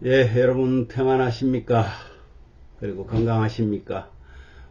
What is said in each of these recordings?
예, 여러분 평안하십니까? 그리고 건강하십니까?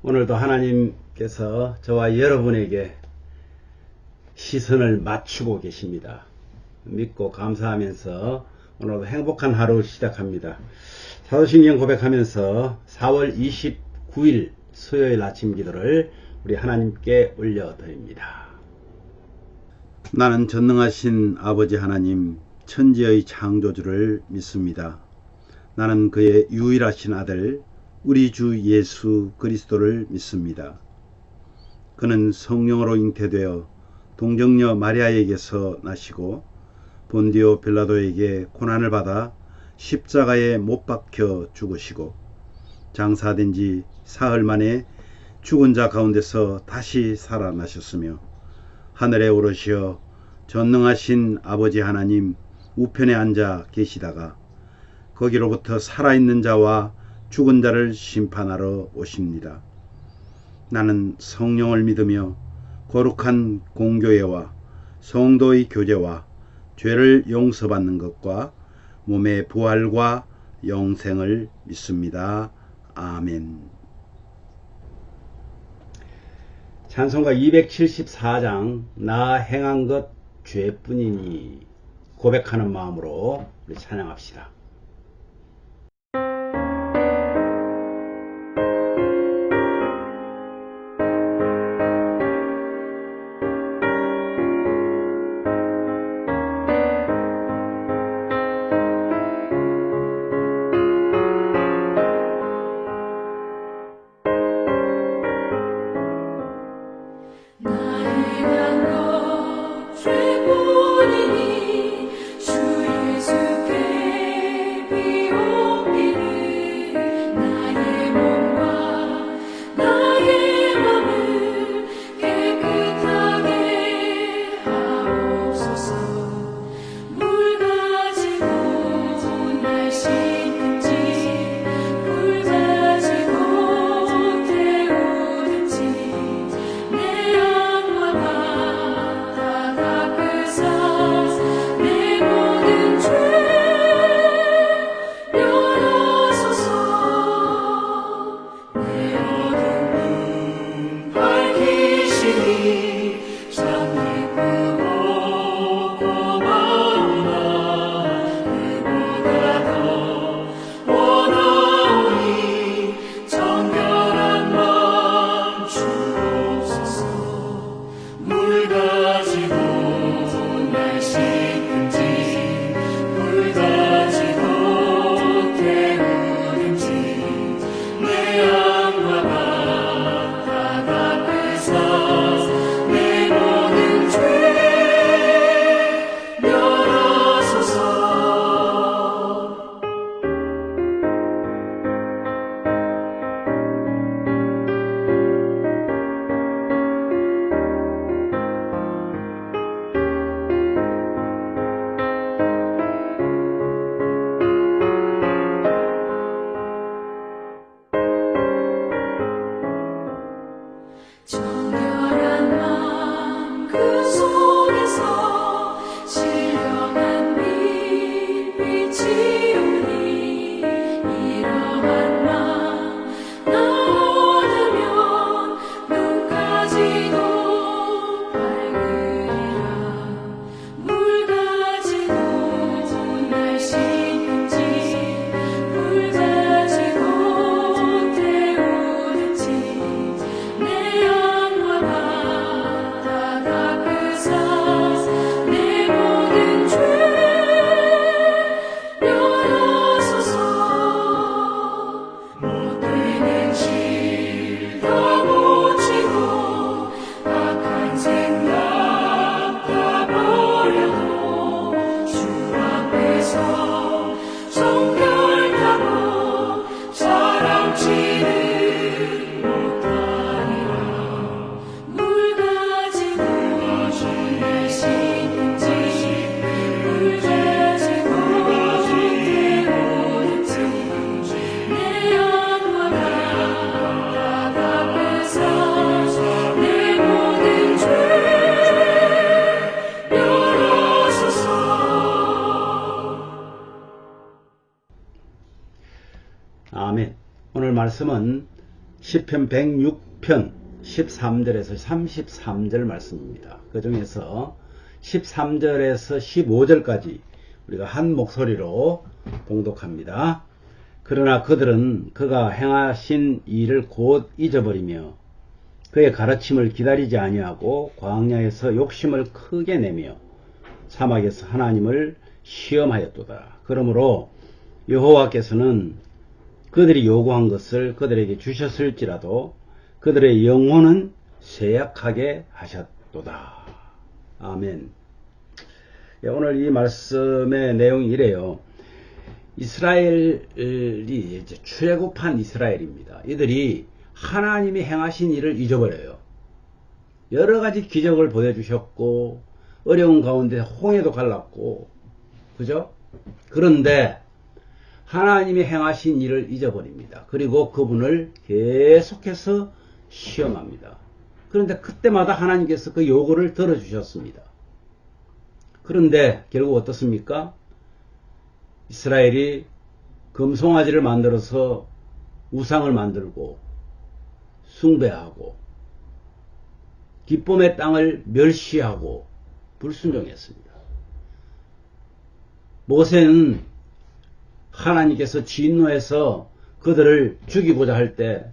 오늘도 하나님께서 저와 여러분에게 시선을 맞추고 계십니다. 믿고 감사하면서 오늘도 행복한 하루 시작합니다. 사도신경 고백하면서 4월 29일 수요일 아침 기도를 우리 하나님께 올려드립니다. 나는 전능하신 아버지 하나님, 천지의 창조주를 믿습니다. 나는 그의 유일하신 아들 우리 주 예수 그리스도를 믿습니다. 그는 성령으로 잉태되어 동정녀 마리아에게서 나시고 본디오 빌라도에게 고난을 받아 십자가에 못 박혀 죽으시고 장사된 지 사흘 만에 죽은 자 가운데서 다시 살아나셨으며 하늘에 오르시어 전능하신 아버지 하나님 우편에 앉아 계시다가 거기로부터 살아있는 자와 죽은 자를 심판하러 오십니다. 나는 성령을 믿으며 거룩한 공교회와 성도의 교제와 죄를 용서받는 것과 몸의 부활과 영생을 믿습니다. 아멘. 찬송가 274장 나 행한 것 죄뿐이니 고백하는 마음으로 우리 찬양합시다. 죄뿐이니 주 예수께 아멘. 오늘 말씀은 시편 106편 13절에서 33절 말씀입니다. 그 중에서 13절에서 15절까지 우리가 한 목소리로 봉독합니다. 그러나 그들은 그가 행하신 일을 곧 잊어버리며 그의 가르침을 기다리지 아니하고 광야에서 욕심을 크게 내며 사막에서 하나님을 시험하였도다. 그러므로 여호와께서는 그들이 요구한 것을 그들에게 주셨을지라도 그들의 영혼은 쇠약하게 하셨도다. 아멘. 오늘 이 말씀의 내용이 이래요. 이스라엘이 이제 출애굽한 이스라엘입니다. 이들이 하나님이 행하신 일을 잊어버려요. 여러 가지 기적을 보여주셨고 어려운 가운데 홍해도 갈랐고, 그죠? 그런데 하나님이 행하신 일을 잊어버립니다. 그리고 그분을 계속해서 시험합니다. 그런데 그때마다 하나님께서 그 요구를 들어주셨습니다. 그런데 결국 어떻습니까? 이스라엘이 금송아지를 만들어서 우상을 만들고 숭배하고 기쁨의 땅을 멸시하고 불순종했습니다. 모세는 하나님께서 진노해서 그들을 죽이고자 할 때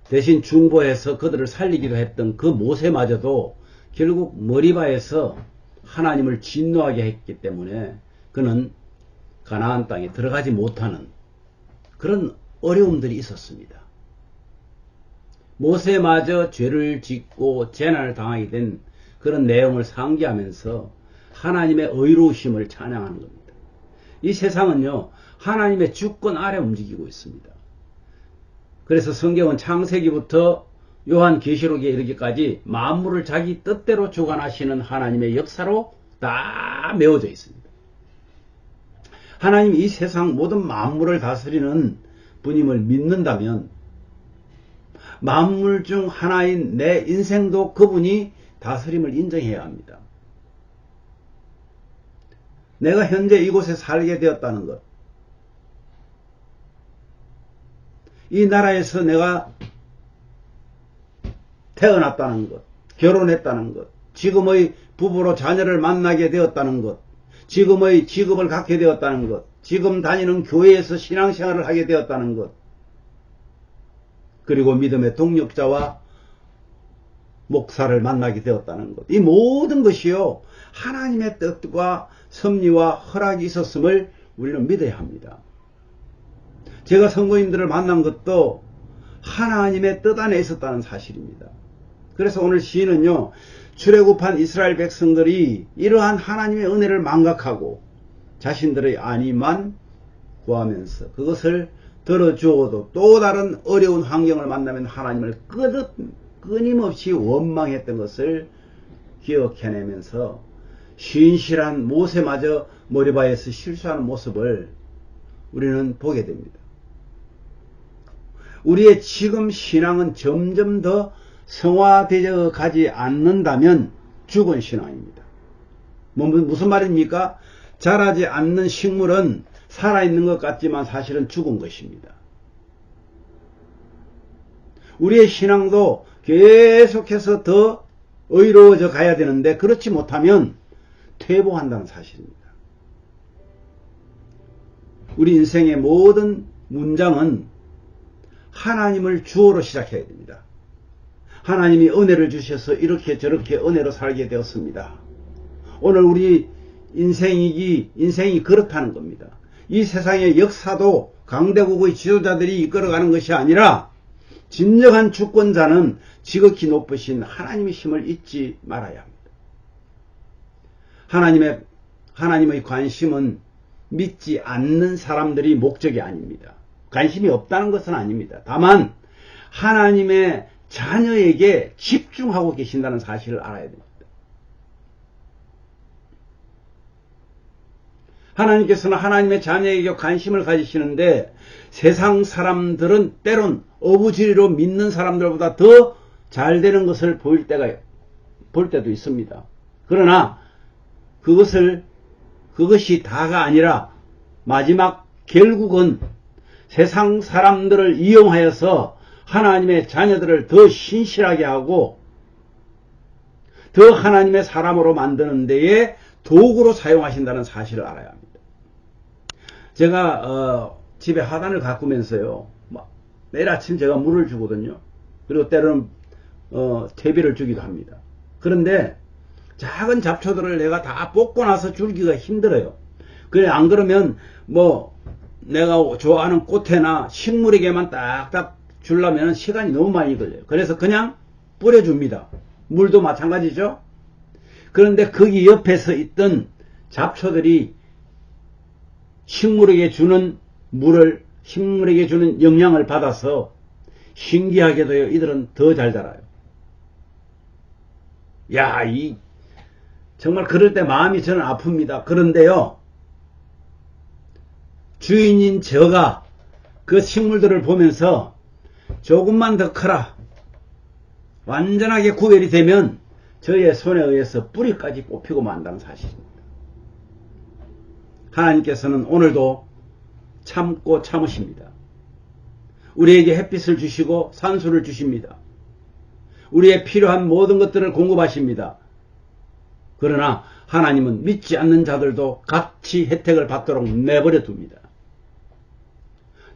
대신 중보해서 그들을 살리기도 했던 그 모세마저도 결국 머리바에서 하나님을 진노하게 했기 때문에 그는 가나안 땅에 들어가지 못하는 그런 어려움들이 있었습니다. 모세마저 죄를 짓고 재난을 당하게 된 그런 내용을 상기하면서 하나님의 의로우심을 찬양하는 겁니다. 이 세상은요, 하나님의 주권 아래 움직이고 있습니다. 그래서 성경은 창세기부터 요한계시록에 이르기까지 만물을 자기 뜻대로 주관하시는 하나님의 역사로 다 메워져 있습니다. 하나님 이 세상 모든 만물을 다스리는 분임을 믿는다면 만물 중 하나인 내 인생도 그분이 다스림을 인정해야 합니다. 내가 현재 이곳에 살게 되었다는 것, 이 나라에서 내가 태어났다는 것, 결혼했다는 것, 지금의 부부로 자녀를 만나게 되었다는 것, 지금의 직업을 갖게 되었다는 것, 지금 다니는 교회에서 신앙생활을 하게 되었다는 것, 그리고 믿음의 동력자와 목사를 만나게 되었다는 것, 이 모든 것이요 하나님의 뜻과 섭리와 허락이 있었음을 우리는 믿어야 합니다. 제가 성도님들을 만난 것도 하나님의 뜻 안에 있었다는 사실입니다. 그래서 오늘 시인은요, 출애굽한 이스라엘 백성들이 이러한 하나님의 은혜를 망각하고 자신들의 안위만 구하면서 그것을 들어주어도 또 다른 어려운 환경을 만나면 하나님을 끊임없이 원망했던 것을 기억해내면서 신실한 모세마저 머리바에서 실수하는 모습을 우리는 보게 됩니다. 우리의 지금 신앙은 점점 더 성화되어 가지 않는다면 죽은 신앙입니다. 무슨 말입니까? 자라지 않는 식물은 살아있는 것 같지만 사실은 죽은 것입니다. 우리의 신앙도 계속해서 더 의로워져 가야 되는데 그렇지 못하면 퇴보한다는 사실입니다. 우리 인생의 모든 문장은 하나님을 주어로 시작해야 됩니다. 하나님이 은혜를 주셔서 이렇게 저렇게 은혜로 살게 되었습니다. 오늘 우리 인생이 그렇다는 겁니다. 이 세상의 역사도 강대국의 지도자들이 이끌어가는 것이 아니라 진정한 주권자는 지극히 높으신 하나님의 힘을 잊지 말아야 합니다. 하나님의 관심은 믿지 않는 사람들이 목적이 아닙니다. 관심이 없다는 것은 아닙니다. 다만 하나님의 자녀에게 집중하고 계신다는 사실을 알아야 됩니다. 하나님께서는 하나님의 자녀에게 관심을 가지시는데 세상 사람들은 때론 어부지리로 믿는 사람들보다 더 잘 되는 것을 볼 때도 있습니다. 그러나 그것이 다가 아니라 마지막 결국은 세상 사람들을 이용하여서 하나님의 자녀들을 더 신실하게 하고 더 하나님의 사람으로 만드는 데에 도구로 사용하신다는 사실을 알아야 합니다. 제가 집에 화단을 가꾸면서요, 매일 아침 제가 물을 주거든요. 그리고 때로는 퇴비를 주기도 합니다. 그런데 작은 잡초들을 내가 다 뽑고 나서 줄기가 힘들어요. 그래 안 그러면 내가 좋아하는 꽃에나 식물에게만 딱딱 주려면 시간이 너무 많이 걸려요. 그래서 그냥 뿌려줍니다. 물도 마찬가지죠. 그런데 거기 옆에서 있던 잡초들이 식물에게 주는 물을, 식물에게 주는 영양을 받아서 신기하게도요, 이들은 더 잘 자라요. 야, 정말 그럴 때 마음이 저는 아픕니다. 그런데요, 주인인 저가 그 식물들을 보면서 조금만 더 커라, 완전하게 구별이 되면 저의 손에 의해서 뿌리까지 뽑히고 만다는 사실입니다. 하나님께서는 오늘도 참고 참으십니다. 우리에게 햇빛을 주시고 산소를 주십니다. 우리의 필요한 모든 것들을 공급하십니다. 그러나 하나님은 믿지 않는 자들도 같이 혜택을 받도록 내버려 둡니다.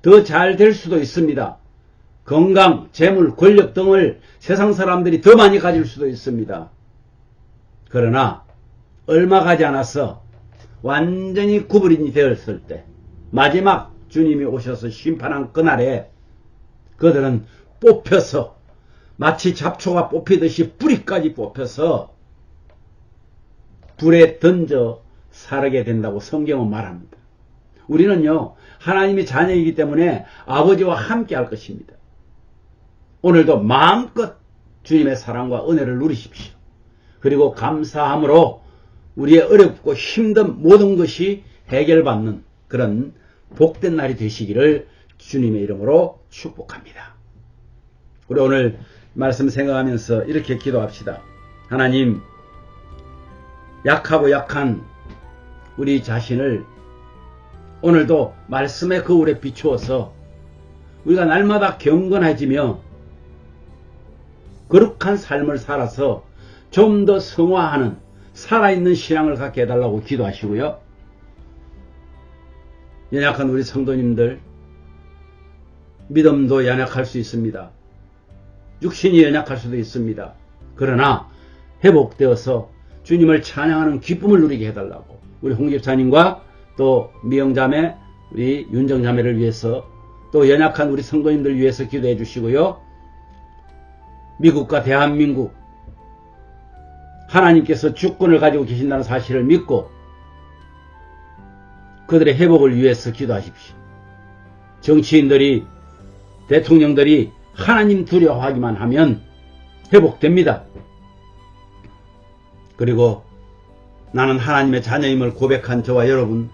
더 잘 될 수도 있습니다. 건강, 재물, 권력 등을 세상 사람들이 더 많이 가질 수도 있습니다. 그러나 얼마 가지 않아서 완전히 구분이 되었을 때, 마지막 주님이 오셔서 심판한 그날에 그들은 뽑혀서 마치 잡초가 뽑히듯이 뿌리까지 뽑혀서 불에 던져 사르게 된다고 성경은 말합니다. 우리는요, 하나님의 자녀이기 때문에 아버지와 함께 할 것입니다. 오늘도 마음껏 주님의 사랑과 은혜를 누리십시오. 그리고 감사함으로 우리의 어렵고 힘든 모든 것이 해결받는 그런 복된 날이 되시기를 주님의 이름으로 축복합니다. 우리 오늘 말씀 생각하면서 이렇게 기도합시다. 하나님, 약하고 약한 우리 자신을 오늘도 말씀의 거울에 비추어서 우리가 날마다 경건해지며 거룩한 삶을 살아서 좀 더 성화하는 살아있는 신앙을 갖게 해달라고 기도하시고요. 연약한 우리 성도님들, 믿음도 연약할 수 있습니다. 육신이 연약할 수도 있습니다. 그러나 회복되어서 주님을 찬양하는 기쁨을 누리게 해달라고 우리 홍 집사님과 또 미영자매, 우리 윤정자매를 위해서 또 연약한 우리 성도님들 위해서 기도해 주시고요. 미국과 대한민국, 하나님께서 주권을 가지고 계신다는 사실을 믿고 그들의 회복을 위해서 기도하십시오. 정치인들이, 대통령들이 하나님 두려워하기만 하면 회복됩니다. 그리고 나는 하나님의 자녀임을 고백한 저와 여러분,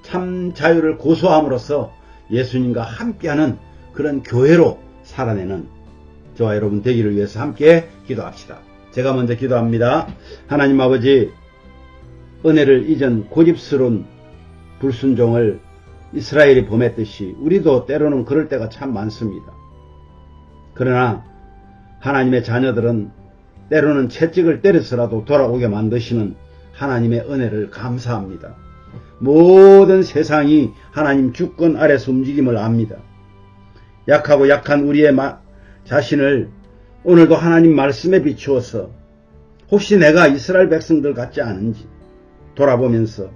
참 자유를 고소함으로써 예수님과 함께하는 그런 교회로 살아내는 저와 여러분 되기를 위해서 함께 기도합시다. 제가 먼저 기도합니다. 하나님 아버지, 은혜를 잊은 고집스러운 불순종을 이스라엘이 범했듯이 우리도 때로는 그럴 때가 참 많습니다. 그러나 하나님의 자녀들은 때로는 채찍을 때려서라도 돌아오게 만드시는 하나님의 은혜를 감사합니다. 모든 세상이 하나님 주권 아래서 움직임을 압니다. 약하고 약한 우리의 자신을 오늘도 하나님 말씀에 비추어서 혹시 내가 이스라엘 백성들 같지 않은지 돌아보면서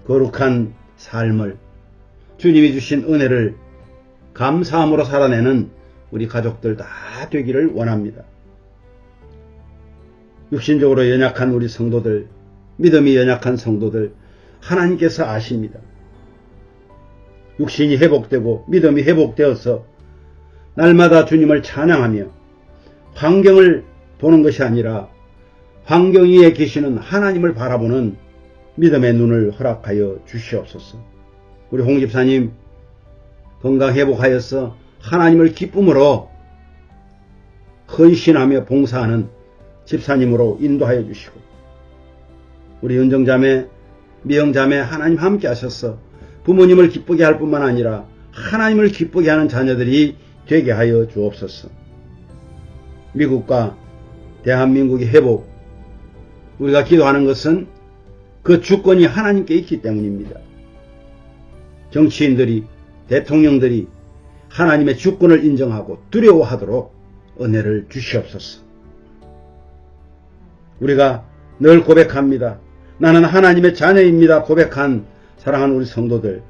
거룩한 삶을, 주님이 주신 은혜를 감사함으로 살아내는 우리 가족들 다 되기를 원합니다. 육신적으로 연약한 우리 성도들, 믿음이 연약한 성도들 하나님께서 아십니다. 육신이 회복되고 믿음이 회복되어서 날마다 주님을 찬양하며 환경을 보는 것이 아니라 환경 위에 계시는 하나님을 바라보는 믿음의 눈을 허락하여 주시옵소서. 우리 홍 집사님 건강 회복하여서 하나님을 기쁨으로 헌신하며 봉사하는 집사님으로 인도하여 주시고, 우리 윤정자매, 미영자매 하나님 함께 하셔서 부모님을 기쁘게 할 뿐만 아니라 하나님을 기쁘게 하는 자녀들이 되게 하여 주옵소서. 미국과 대한민국의 회복, 우리가 기도하는 것은 그 주권이 하나님께 있기 때문입니다. 정치인들이, 대통령들이 하나님의 주권을 인정하고 두려워하도록 은혜를 주시옵소서. 우리가 늘 고백합니다. 나는 하나님의 자녀입니다. 고백한 사랑하는 우리 성도들,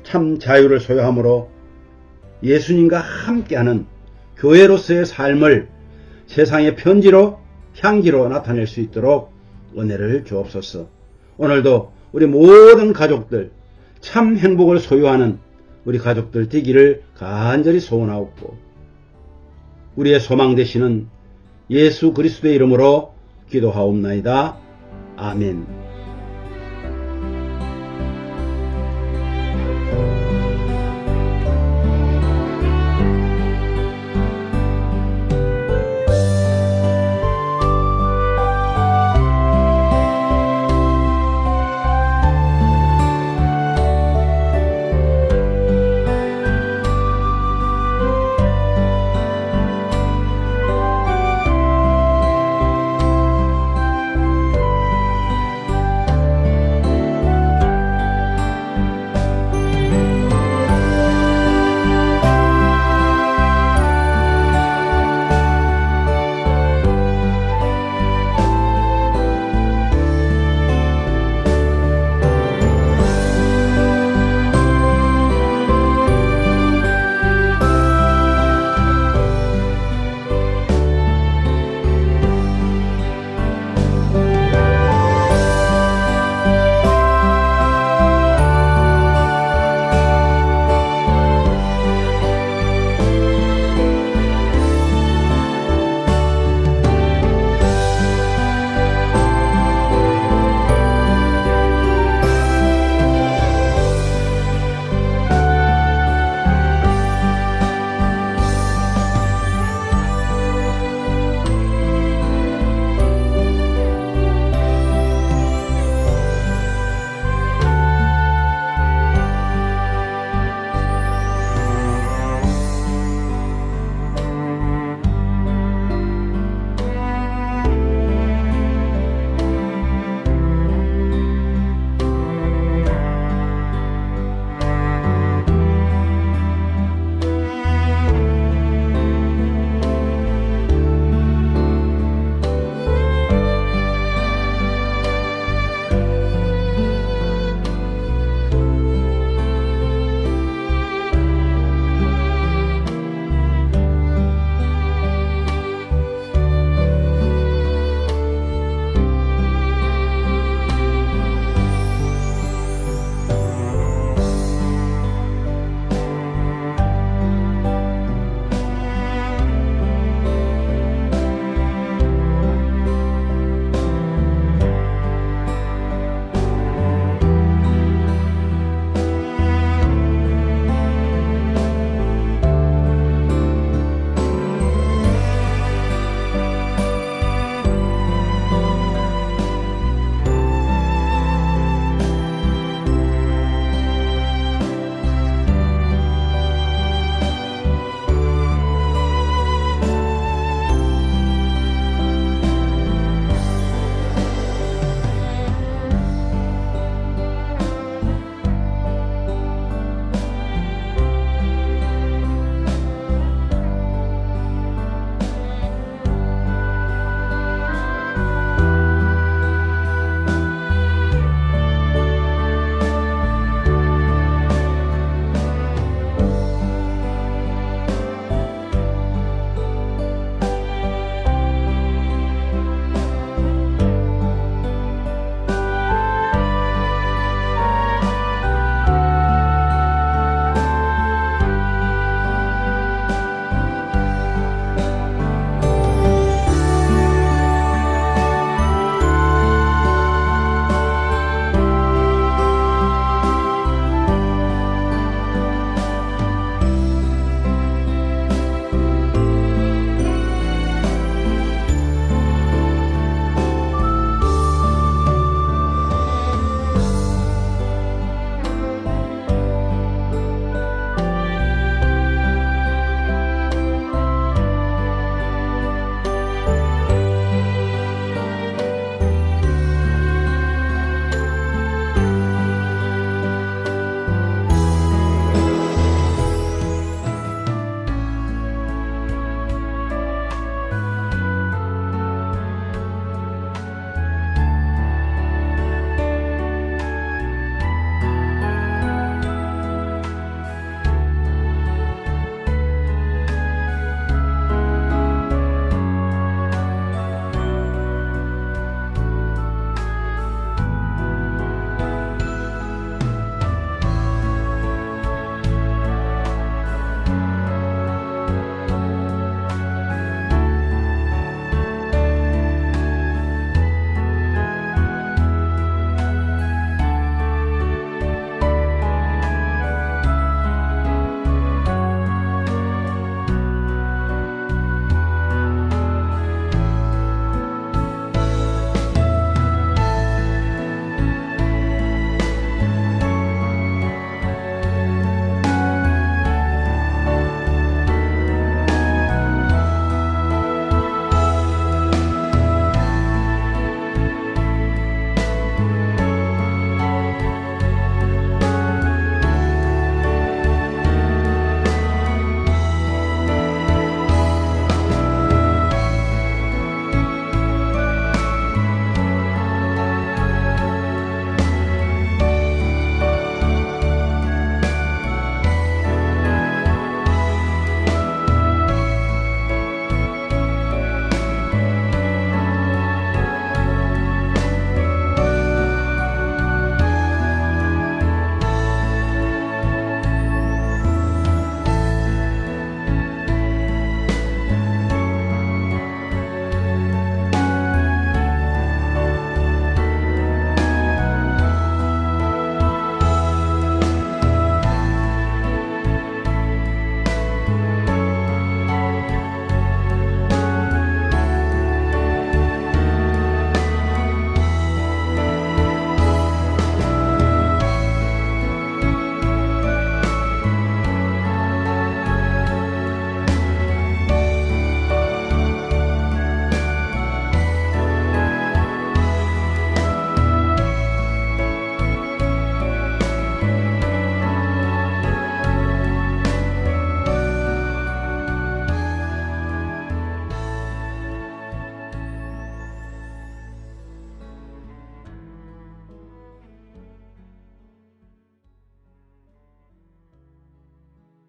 참 자유를 소유함으로 예수님과 함께하는 교회로서의 삶을 세상의 편지로, 향기로 나타낼 수 있도록 은혜를 주옵소서. 오늘도 우리 모든 가족들 참 행복을 소유하는 우리 가족들 되기를 간절히 소원하옵고, 우리의 소망 되시는 예수 그리스도의 이름으로 기도하옵나이다. 아멘.